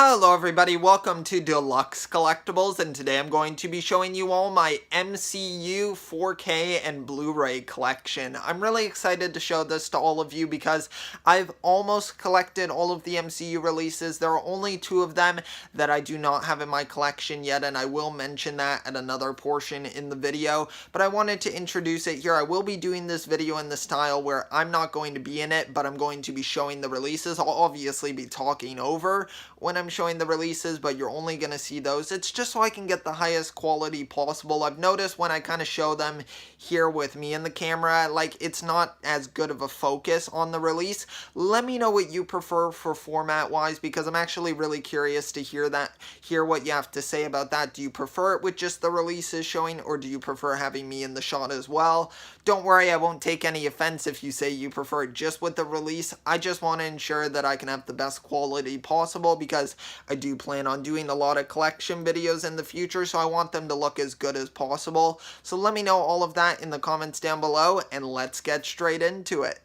Hello everybody, welcome to Deluxe Collectibles, and today I'm going to be showing you all my MCU 4K and Blu-ray collection. I'm really excited to show this to all of you because I've almost collected all of the MCU releases. There are only two of them that I do not have in my collection yet, and I will mention that at another portion in the video, but I wanted to introduce it here. I will be doing this video in the style where I'm not going to be in it, but I'm going to be showing the releases. I'll obviously be talking over when I'm showing the releases, but you're only going to see those. It's just so I can get the highest quality possible. I've noticed when I kind of show them here with me in the camera, like, it's not as good of a focus on the release. Let me know what you prefer for format wise, because I'm actually really curious to hear what you have to say about that. Do you prefer it with just the releases showing, or do you prefer having me in the shot as well? Don't worry, I won't take any offense if you say you prefer it just with the release. I just want to ensure that I can have the best quality possible, because I do plan on doing a lot of collection videos in the future, so I want them to look as good as possible. So let me know all of that in the comments down below, and let's get straight into it.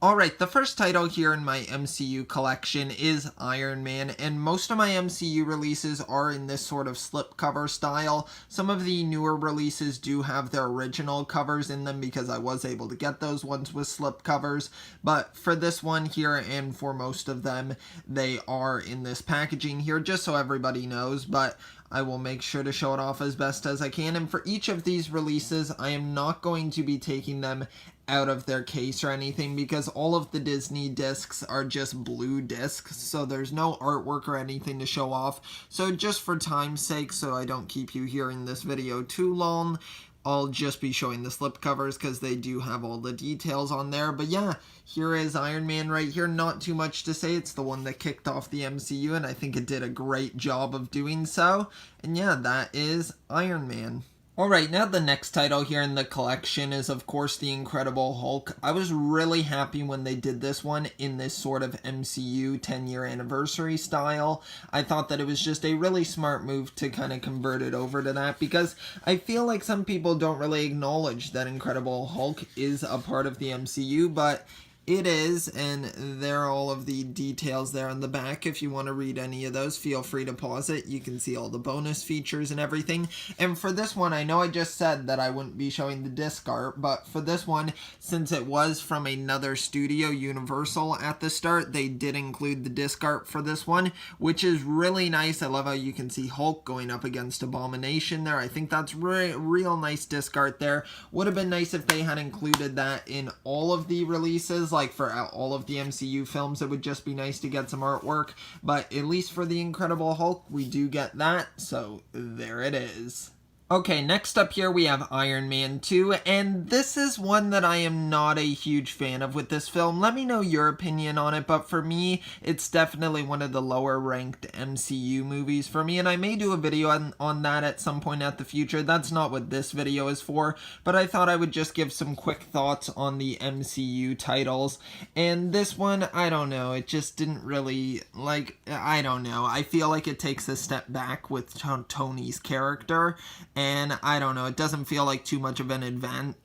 Alright, the first title here in my MCU collection is Iron Man, and most of my MCU releases are in this sort of slipcover style. Some of the newer releases do have their original covers in them because I was able to get those ones with slipcovers, but for this one here and for most of them, they are in this packaging here, just so everybody knows, but I will make sure to show it off as best as I can. And for each of these releases, I am not going to be taking them out of their case or anything, because all of the Disney discs are just blue discs, so there's no artwork or anything to show off. So just for time's sake, so I don't keep you here in this video too long, I'll just be showing the slipcovers because they do have all the details on there. But yeah, here is Iron Man right here. Not too much to say. It's the one that kicked off the MCU, and I think it did a great job of doing so. And yeah, that is Iron Man. Alright, now the next title here in the collection is, of course, The Incredible Hulk. I was really happy when they did this one in this sort of MCU 10-year anniversary style. I thought that it was just a really smart move to kind of convert it over to that, because I feel like some people don't really acknowledge that Incredible Hulk is a part of the MCU, but it is, and there are all of the details there on the back. If you want to read any of those, feel free to pause it. You can see all the bonus features and everything. And for this one, I know I just said that I wouldn't be showing the disc art, but for this one, since it was from another studio, Universal, at the start, they did include the disc art for this one, which is really nice. I love how you can see Hulk going up against Abomination there. I think that's real nice disc art there. Would have been nice if they had included that in all of the releases. Like for all of the MCU films, it would just be nice to get some artwork, but at least for the Incredible Hulk, we do get that, so there it is. Okay, next up here we have Iron Man 2, and this is one that I am not a huge fan of with this film. Let me know your opinion on it, but for me, it's definitely one of the lower ranked MCU movies for me, and I may do a video on that at some point at the future. That's not what this video is for, but I thought I would just give some quick thoughts on the MCU titles, and this one, I don't know, it just didn't really, like, I don't know. I feel like it takes a step back with Tony's character, and I don't know, it doesn't feel like too much of an advancement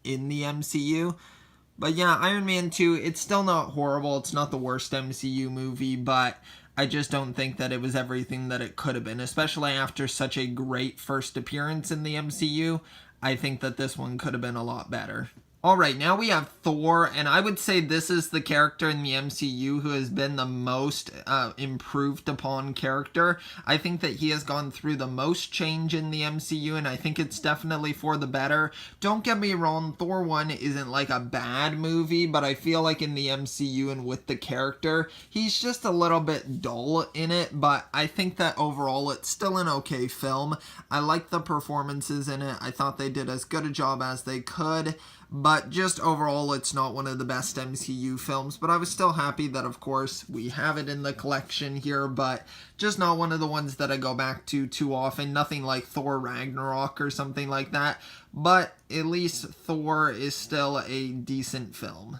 in the MCU. But yeah, Iron Man 2, it's still not horrible. It's not the worst MCU movie, but I just don't think that it was everything that it could have been, especially after such a great first appearance in the MCU. I think that this one could have been a lot better. Alright, now we have Thor, and I would say this is the character in the MCU who has been the most improved upon character. I think that he has gone through the most change in the MCU, and I think it's definitely for the better. Don't get me wrong, Thor 1 isn't like a bad movie, but I feel like in the MCU and with the character, he's just a little bit dull in it, but I think that overall it's still an okay film. I like the performances in it. I thought they did as good a job as they could. But just overall, it's not one of the best MCU films, but I was still happy that, of course, we have it in the collection here, but just not one of the ones that I go back to too often. Nothing like Thor Ragnarok or something like that, but at least Thor is still a decent film.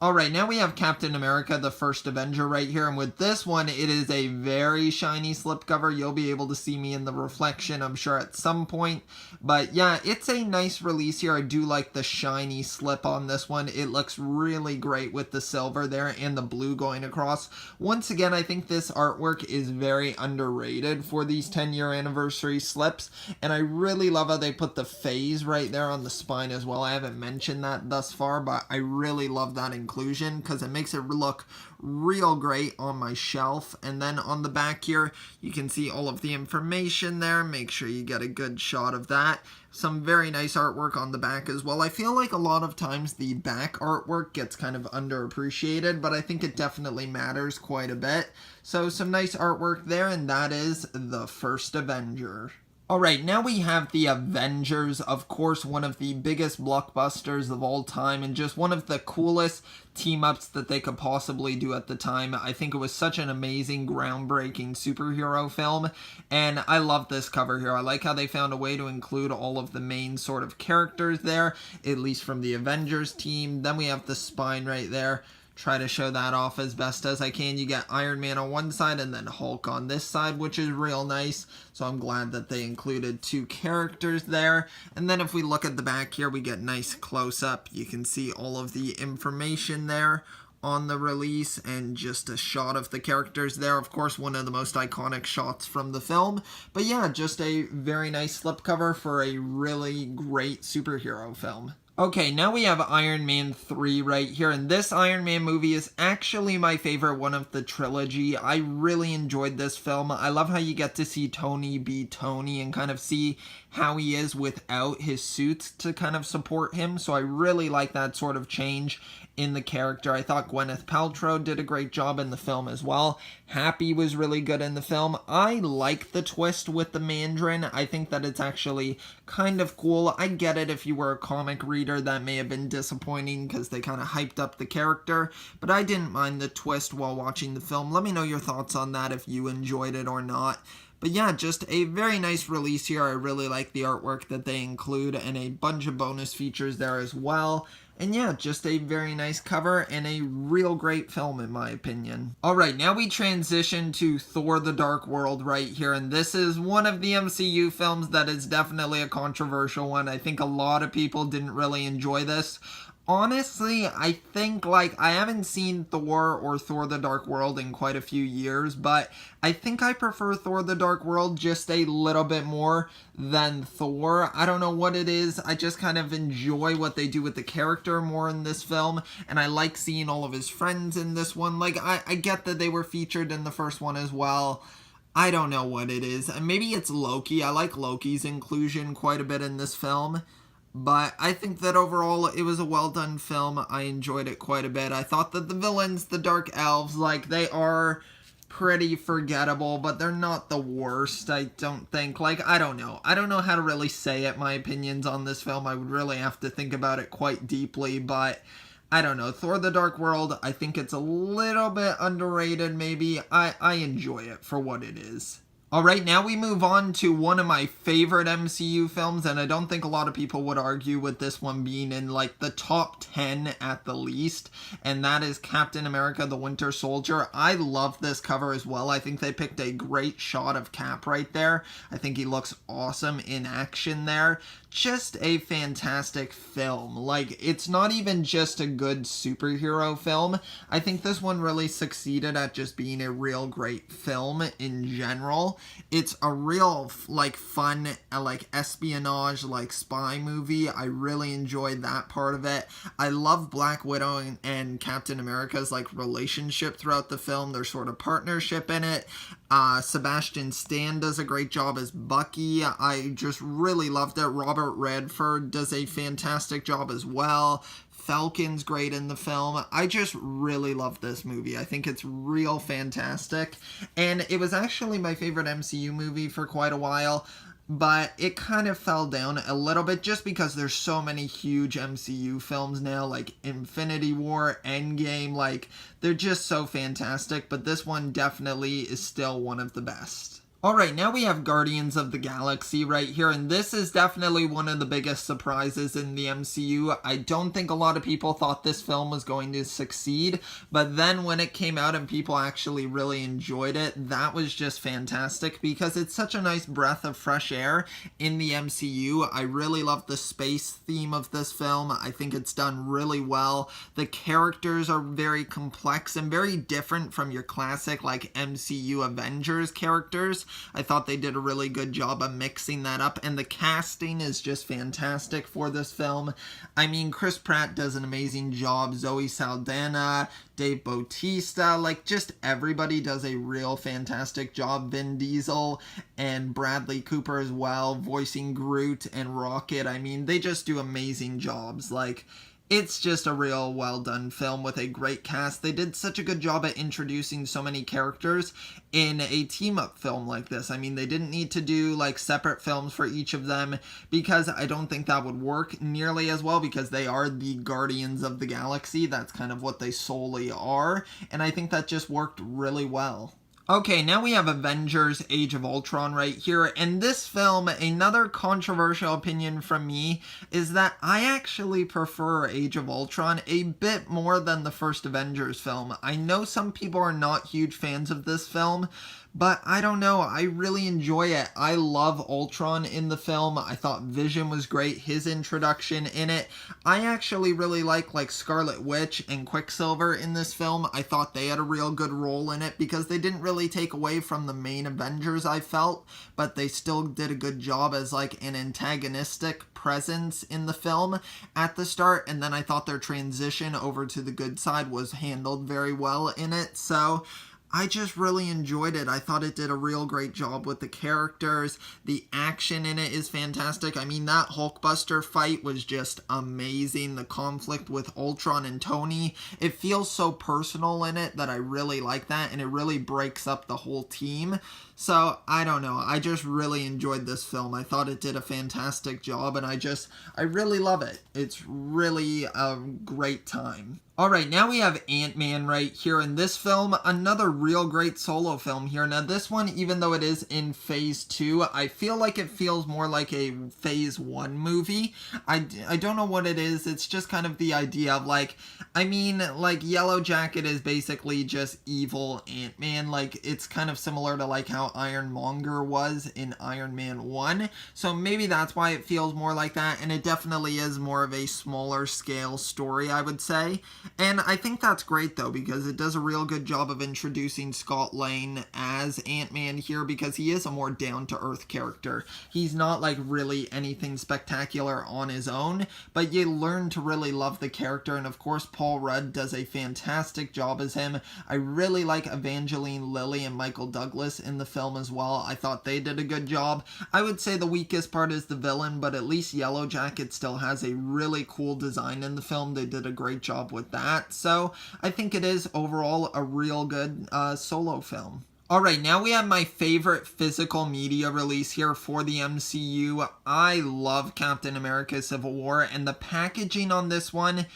Alright, now we have Captain America, the first Avenger right here, and with this one, it is a very shiny slipcover. You'll be able to see me in the reflection, I'm sure, at some point. But yeah, it's a nice release here. I do like the shiny slip on this one. It looks really great with the silver there and the blue going across. Once again, I think this artwork is very underrated for these 10-year anniversary slips, and I really love how they put the phase right there on the spine as well. I haven't mentioned that thus far, but I really love that inclusion because it makes it look real great on my shelf. And then on the back here, you can see all of the information there. Make sure you get a good shot of that. Some very nice artwork on the back as well. I feel like a lot of times the back artwork gets kind of underappreciated, but I think it definitely matters quite a bit. So some nice artwork there, and that is the first Avenger. Alright, now we have the Avengers, of course, one of the biggest blockbusters of all time, and just one of the coolest team-ups that they could possibly do at the time. I think it was such an amazing, groundbreaking superhero film, and I love this cover here. I like how they found a way to include all of the main sort of characters there, at least from the Avengers team. Then we have the spine right there. Try to show that off as best as I can. You get Iron Man on one side and then Hulk on this side, which is real nice. So I'm glad that they included two characters there. And then if we look at the back here, we get nice close-up. You can see all of the information there on the release and just a shot of the characters there. Of course, one of the most iconic shots from the film. But yeah, just a very nice slipcover for a really great superhero film. Okay, now we have Iron Man 3 right here, and this Iron Man movie is actually my favorite one of the trilogy. I really enjoyed this film. I love how you get to see Tony be Tony and kind of see how he is without his suits to kind of support him, so I really like that sort of change in the character. I thought Gwyneth Paltrow did a great job in the film as well. Happy was really good in the film. I like the twist with the Mandarin. I think that it's actually kind of cool. I get it if you were a comic reader, that may have been disappointing because they kind of hyped up the character, but I didn't mind the twist while watching the film. Let me know your thoughts on that if you enjoyed it or not. But yeah, just a very nice release here. I really like the artwork that they include and a bunch of bonus features there as well. And yeah, just a very nice cover and a real great film in my opinion. Alright, now we transition to Thor the Dark World right here, and this is one of the MCU films that is definitely a controversial one. I think a lot of people didn't really enjoy this. Honestly, I think, I haven't seen Thor or Thor the Dark World in quite a few years, but I think I prefer Thor the Dark World just a little bit more than Thor. I don't know what it is. I just kind of enjoy what they do with the character more in this film, and I like seeing all of his friends in this one. I get that they were featured in the first one as well. I don't know what it is. Maybe it's Loki. I like Loki's inclusion quite a bit in this film. But I think that overall it was a well done film. I enjoyed it quite a bit. I thought that the villains, the Dark Elves, they are pretty forgettable, but they're not the worst, I don't think. I don't know. I don't know how to really say it, my opinions on this film. I would really have to think about it quite deeply, but I don't know. Thor the Dark World, I think it's a little bit underrated maybe. I enjoy it for what it is. Alright, now we move on to one of my favorite MCU films, and I don't think a lot of people would argue with this one being in, the top 10 at the least, and that is Captain America the Winter Soldier. I love this cover as well. I think they picked a great shot of Cap right there. I think he looks awesome in action there. Just a fantastic film. It's not even just a good superhero film. I think this one really succeeded at just being a real great film in general. It's a real, fun, espionage, spy movie. I really enjoyed that part of it. I love Black Widow and Captain America's, relationship throughout the film, their sort of partnership in it. Sebastian Stan does a great job as Bucky. I just really loved it. Robert Redford does a fantastic job as well. Falcon's great in the film. I just really love this movie. I think it's real fantastic. And it was actually my favorite MCU movie for quite a while, but it kind of fell down a little bit just because there's so many huge MCU films now, like Infinity War, Endgame, they're just so fantastic, but this one definitely is still one of the best. Alright, now we have Guardians of the Galaxy right here, and this is definitely one of the biggest surprises in the MCU. I don't think a lot of people thought this film was going to succeed, but then when it came out and people actually really enjoyed it, that was just fantastic because it's such a nice breath of fresh air in the MCU. I really love the space theme of this film. I think it's done really well. The characters are very complex and very different from your classic like MCU Avengers characters. I thought they did a really good job of mixing that up, and the casting is just fantastic for this film. I mean, Chris Pratt does an amazing job, Zoe Saldana, Dave Bautista, like just everybody does a real fantastic job. Vin Diesel and Bradley Cooper as well, voicing Groot and Rocket. I mean, they just do amazing jobs. Like, it's just a real well done film with a great cast. They did such a good job at introducing so many characters in a team up film like this. I mean, they didn't need to do like separate films for each of them because I don't think that would work nearly as well because they are the Guardians of the Galaxy. That's kind of what they solely are. And I think that just worked really well. Okay, now we have Avengers Age of Ultron right here, and this film, another controversial opinion from me, is that I actually prefer Age of Ultron a bit more than the first Avengers film. I know some people are not huge fans of this film, but I don't know, I really enjoy it. I love Ultron in the film. I thought Vision was great, his introduction in it. I actually really like Scarlet Witch and Quicksilver in this film. I thought they had a real good role in it because they didn't really take away from the main Avengers, I felt, but they still did a good job as like an antagonistic presence in the film at the start, and then I thought their transition over to the good side was handled very well in it. So I just really enjoyed it. I thought it did a real great job with the characters. The action in it is fantastic. I mean, that Hulkbuster fight was just amazing. The conflict with Ultron and Tony, it feels so personal in it that I really like that, and it really breaks up the whole team. So, I don't know. I just really enjoyed this film. I thought it did a fantastic job, and I really love it. It's really a great time. Alright, now we have Ant-Man right here in this film, another real great solo film here. Now this one, even though it is in Phase 2, I feel like it feels more like a Phase 1 movie. I don't know what it is, it's just kind of the idea of like, I mean, like Yellow Jacket is basically just evil Ant-Man, like it's kind of similar to like how Ironmonger was in Iron Man 1, so maybe that's why it feels more like that, and it definitely is more of a smaller scale story, I would say. And I think that's great though, because it does a real good job of introducing Scott Lang as Ant-Man here, because he is a more down-to-earth character. He's not like really anything spectacular on his own, but you learn to really love the character, and of course Paul Rudd does a fantastic job as him. I really like Evangeline Lilly and Michael Douglas in the film as well. I thought they did a good job. I would say the weakest part is the villain, but at least Yellow Jacket still has a really cool design in the film. They did a great job with that. So I think it is overall a real good solo film. Alright, now we have my favorite physical media release here for the MCU. I love Captain America Civil War, and the packaging on this one,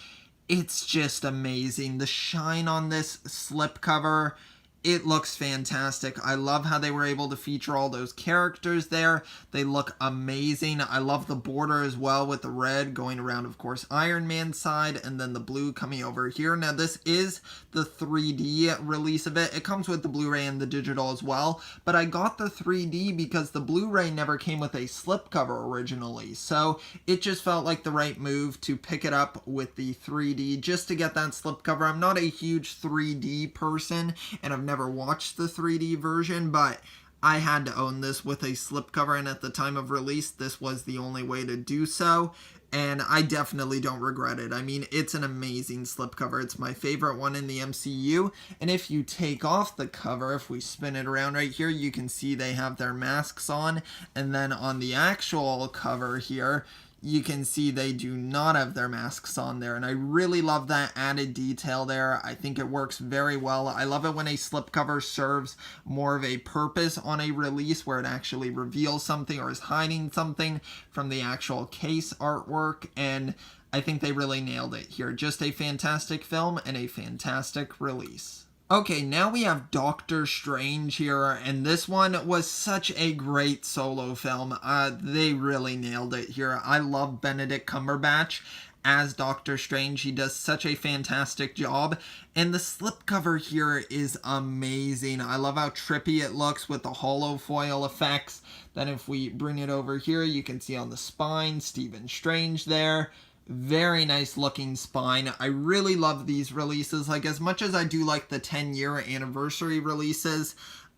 it's just amazing. The shine on this slipcover, it looks fantastic. I love how they were able to feature all those characters there. They look amazing. I love the border as well with the red going around, of course, Iron Man's side, and then the blue coming over here. Now, this is the 3D release of it. It comes with the Blu-ray and the digital as well, but I got the 3D because the Blu-ray never came with a slipcover originally, so it just felt like the right move to pick it up with the 3D just to get that slipcover. I'm not a huge 3D person, and I've never watched the 3D version, but I had to own this with a slipcover, and at the time of release, this was the only way to do so, and I definitely don't regret it. I mean, it's an amazing slipcover. It's my favorite one in the MCU, and if you take off the cover, if we spin it around right here, you can see they have their masks on, and then on the actual cover here, you can see they do not have their masks on there, and I really love that added detail there. I think it works very well. I love it when a slipcover serves more of a purpose on a release where it actually reveals something or is hiding something from the actual case artwork, and I think they really nailed it here. Just a fantastic film and a fantastic release. Okay, now we have Doctor Strange here, and this one was such a great solo film. They really nailed it here. I love Benedict Cumberbatch as Doctor Strange. He does such a fantastic job, and the slipcover here is amazing. I love how trippy it looks with the hollow foil effects. Then if we bring it over here, you can see on the spine, Stephen Strange there. Very nice looking spine. I really love these releases. Like, as much as I do like the 10-year anniversary releases,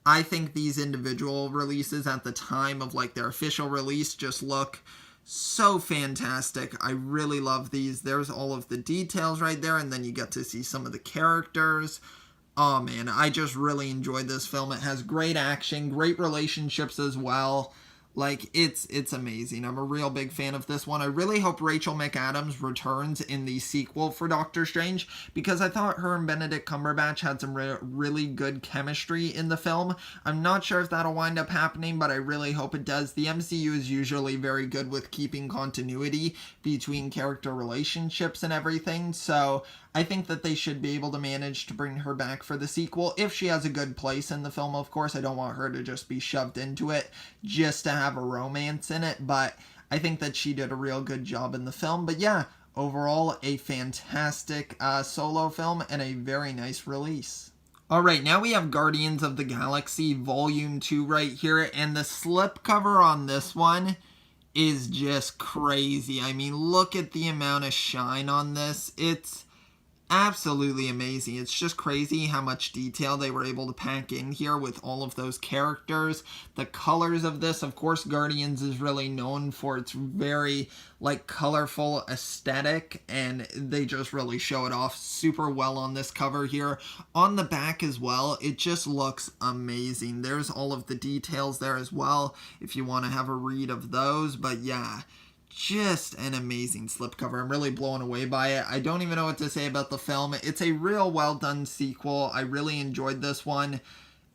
I think these individual releases at the time of like their official release just look so fantastic. I really love these. There's all of the details right there, and then you get to see some of the characters. Oh man, I just really enjoyed this film. It has great action, great relationships as well. Like, it's amazing. I'm a real big fan of this one. I really hope Rachel McAdams returns in the sequel for Doctor Strange, because I thought her and Benedict Cumberbatch had some really good chemistry in the film. I'm not sure if that'll wind up happening, but I really hope it does. The MCU is usually very good with keeping continuity between character relationships and everything, so I think that they should be able to manage to bring her back for the sequel if she has a good place in the film, of course. I don't want her to just be shoved into it just to have a romance in it, but I think that she did a real good job in the film. But yeah, overall, a fantastic solo film and a very nice release. Alright, now we have Guardians of the Galaxy Volume 2 right here, and the slipcover on this one is just crazy. I mean, look at the amount of shine on this. It's absolutely amazing. It's just crazy how much detail they were able to pack in here with all of those characters. The colors of this, of course, Guardians is really known for its very like colorful aesthetic, and they just really show it off super well on this cover here. On the back as well, it just looks amazing. There's all of the details there as well if you want to have a read of those. But yeah, just an amazing slipcover. I'm really blown away by it. I don't even know what to say about the film. It's a real well done sequel. I really enjoyed this one.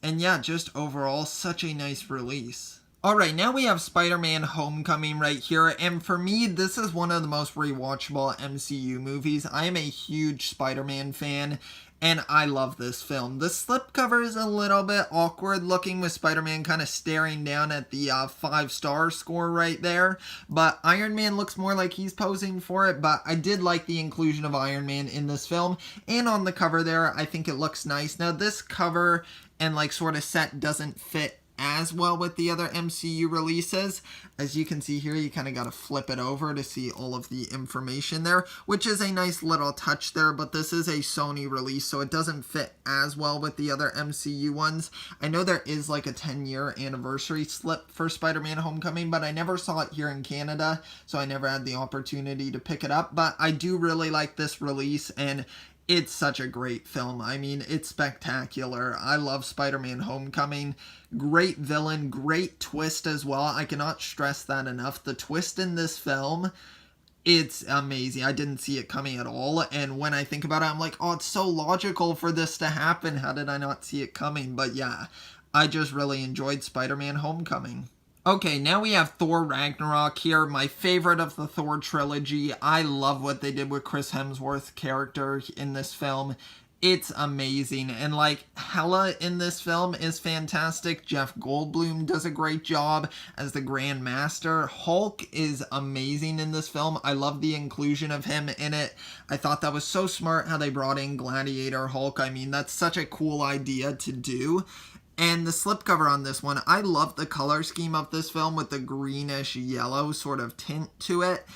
And yeah, just overall, such a nice release. Alright, now we have Spider-Man Homecoming right here, and for me, this is one of the most rewatchable MCU movies. I am a huge Spider-Man fan, and I love this film. The slipcover is a little bit awkward looking with Spider-Man kind of staring down at the 5-star score right there, but Iron Man looks more like he's posing for it. But I did like the inclusion of Iron Man in this film, and on the cover there, I think it looks nice. Now this cover and like sort of set doesn't fit as well with the other MCU releases. As you can see here, you kind of got to flip it over to see all of the information there, which is a nice little touch there, but this is a Sony release, so it doesn't fit as well with the other MCU ones. I know there is like a 10-year anniversary slip for Spider-Man Homecoming, but I never saw it here in Canada, so I never had the opportunity to pick it up. But I do really like this release, and it's such a great film. I mean, it's spectacular. I love Spider-Man Homecoming. Great villain, great twist as well. I cannot stress that enough. The twist in this film, it's amazing. I didn't see it coming at all. And when I think about it, I'm like, oh, it's so logical for this to happen. How did I not see it coming? But yeah, I just really enjoyed Spider-Man Homecoming. Okay, now we have Thor Ragnarok here, my favorite of the Thor trilogy. I love what they did with Chris Hemsworth's character in this film. It's amazing, and like Hela in this film is fantastic. Jeff Goldblum does a great job as the Grand Master. Hulk is amazing in this film. I love the inclusion of him in it. I thought that was so smart how they brought in Gladiator Hulk. I mean, that's such a cool idea to do. And the slipcover on this one, I love the color scheme of this film with the greenish yellow sort of tint to it.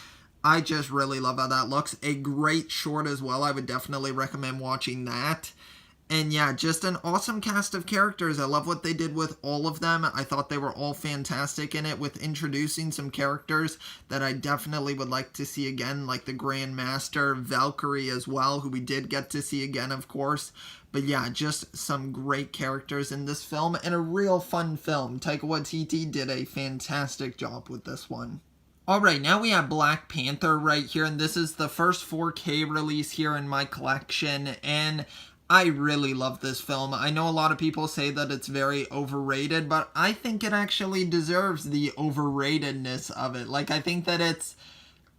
I just really love how that looks. A great short as well. I would definitely recommend watching that. And yeah, just an awesome cast of characters. I love what they did with all of them. I thought they were all fantastic in it with introducing some characters that I definitely would like to see again, like the Grand Master, Valkyrie as well, who we did get to see again, of course. But yeah, just some great characters in this film and a real fun film. Taika Waititi did a fantastic job with this one. Alright, now we have Black Panther right here, and this is the first 4K release here in my collection, and I really love this film. I know a lot of people say that it's very overrated, but I think it actually deserves the overratedness of it. Like, I think that it's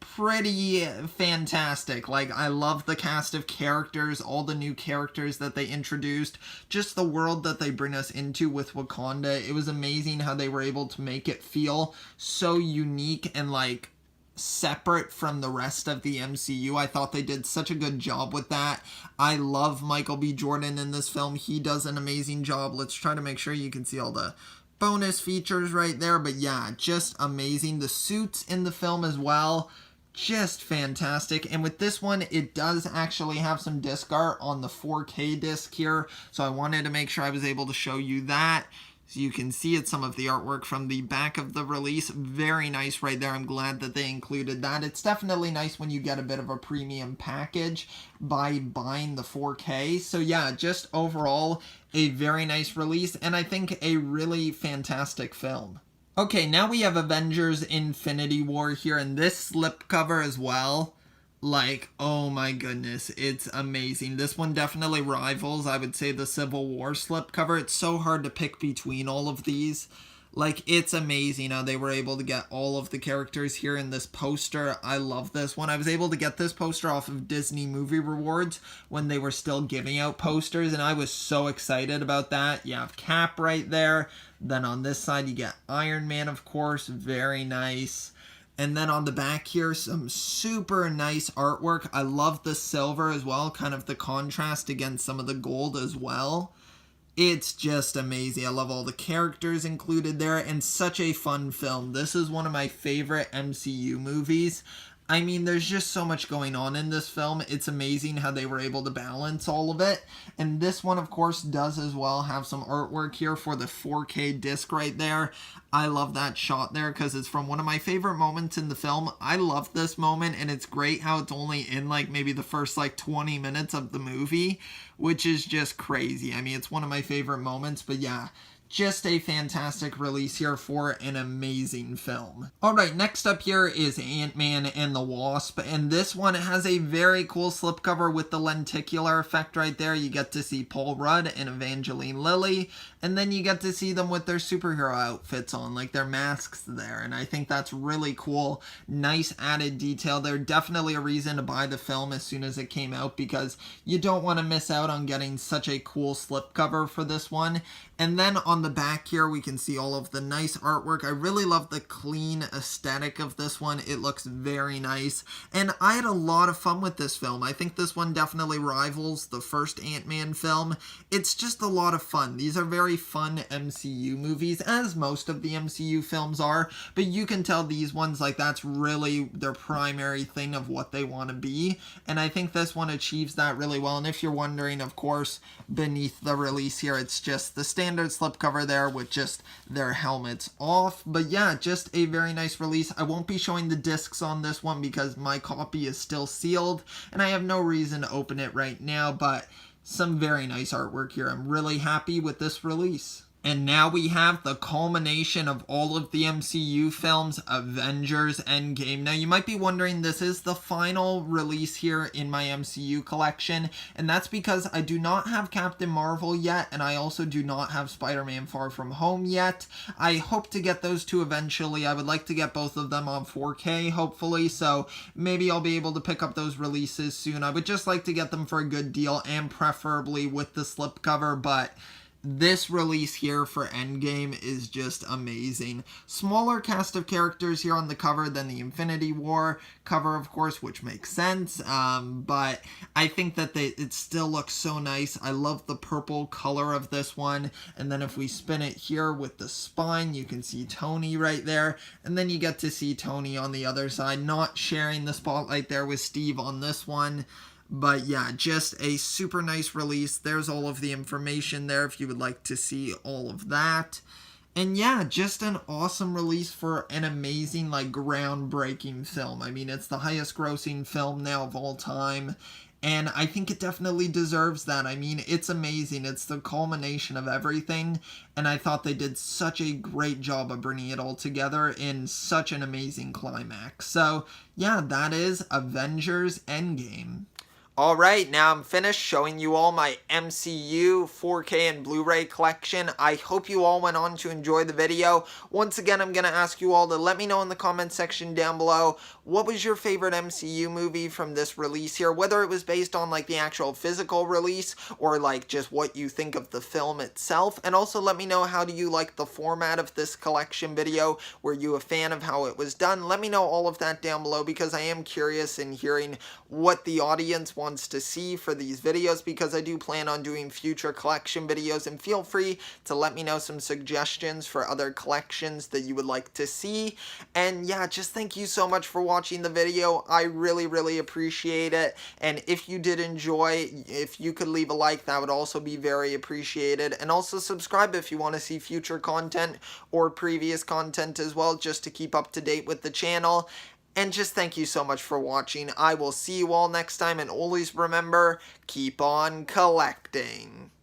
pretty fantastic. Like, I love the cast of characters, all the new characters that they introduced, just the world that they bring us into with Wakanda. It was amazing how they were able to make it feel so unique and, like, separate from the rest of the MCU. I thought they did such a good job with that. I love Michael B. Jordan in this film. He does an amazing job. Let's try to make sure you can see all the bonus features right there. But yeah, just amazing. The suits in the film as well, just fantastic. And with this one, it does actually have some disc art on the 4K disc here, so I wanted to make sure I was able to show you that. So you can see it's some of the artwork from the back of the release. Very nice right there. I'm glad that they included that. It's definitely nice when you get a bit of a premium package by buying the 4K. So yeah, just overall a very nice release, and I think a really fantastic film. Okay, now we have Avengers Infinity War here, and this slipcover as well. Like, oh my goodness, it's amazing. This one definitely rivals, I would say, the Civil War slipcover. It's so hard to pick between all of these. Like, it's amazing how they were able to get all of the characters here in this poster. I love this one. I was able to get this poster off of Disney Movie Rewards when they were still giving out posters, and I was so excited about that. You have Cap right there. Then on this side, you get Iron Man, of course. Very nice. And then on the back here, some super nice artwork. I love the silver as well, kind of the contrast against some of the gold as well. It's just amazing. I love all the characters included there, and such a fun film. This is one of my favorite MCU movies. I mean, there's just so much going on in this film. It's amazing how they were able to balance all of it. And this one, of course, does as well have some artwork here for the 4K disc right there. I love that shot there because it's from one of my favorite moments in the film. I love this moment, and it's great how it's only in like maybe the first like 20 minutes of the movie, which is just crazy. I mean, it's one of my favorite moments, but yeah, just a fantastic release here for an amazing film. Alright, next up here is Ant-Man and the Wasp, and this one has a very cool slipcover with the lenticular effect right there. You get to see Paul Rudd and Evangeline Lilly, and then you get to see them with their superhero outfits on, like their masks there, and I think that's really cool. Nice added detail there. Definitely a reason to buy the film as soon as it came out, because you don't want to miss out on getting such a cool slipcover for this one. And then on the back here, we can see all of the nice artwork. I really love the clean aesthetic of this one. It looks very nice. And I had a lot of fun with this film. I think this one definitely rivals the first Ant-Man film. It's just a lot of fun. These are very fun MCU movies, as most of the MCU films are. But you can tell these ones, like, that's really their primary thing of what they want to be. And I think this one achieves that really well. And if you're wondering, of course, beneath the release here, it's just the standard slipcover there with just their helmets off. But yeah, just a very nice release. I won't be showing the discs on this one because my copy is still sealed and I have no reason to open it right now, but some very nice artwork here. I'm really happy with this release. And now we have the culmination of all of the MCU films, Avengers Endgame. Now you might be wondering, this is the final release here in my MCU collection, and that's because I do not have Captain Marvel yet, and I also do not have Spider-Man Far From Home yet. I hope to get those two eventually. I would like to get both of them on 4K, hopefully, so maybe I'll be able to pick up those releases soon. I would just like to get them for a good deal, and preferably with the slipcover, but this release here for Endgame is just amazing. Smaller cast of characters here on the cover than the Infinity War cover, of course, which makes sense, but I think that it still looks so nice. I love the purple color of this one, and then if we spin it here with the spine, you can see Tony right there, and then you get to see Tony on the other side, not sharing the spotlight there with Steve on this one. But yeah, just a super nice release. There's all of the information there if you would like to see all of that. And yeah, just an awesome release for an amazing, like, groundbreaking film. I mean, it's the highest grossing film now of all time, and I think it definitely deserves that. I mean, it's amazing. It's the culmination of everything, and I thought they did such a great job of bringing it all together in such an amazing climax. So yeah, that is Avengers Endgame. Alright, now I'm finished showing you all my MCU 4K and Blu-ray collection. I hope you all went on to enjoy the video. Once again, I'm going to ask you all to let me know in the comment section down below, what was your favorite MCU movie from this release here? Whether it was based on like the actual physical release or like just what you think of the film itself. And also let me know, how do you like the format of this collection video? Were you a fan of how it was done? Let me know all of that down below, because I am curious in hearing what the audience wants to see for these videos, because I do plan on doing future collection videos, and feel free to let me know some suggestions for other collections that you would like to see. And yeah, just thank you so much for watching the video. I really appreciate it, and if you did enjoy, if you could leave a like, that would also be very appreciated. And also subscribe if you want to see future content or previous content as well, just to keep up to date with the channel. And just thank you so much for watching. I will see you all next time, and always remember, keep on collecting.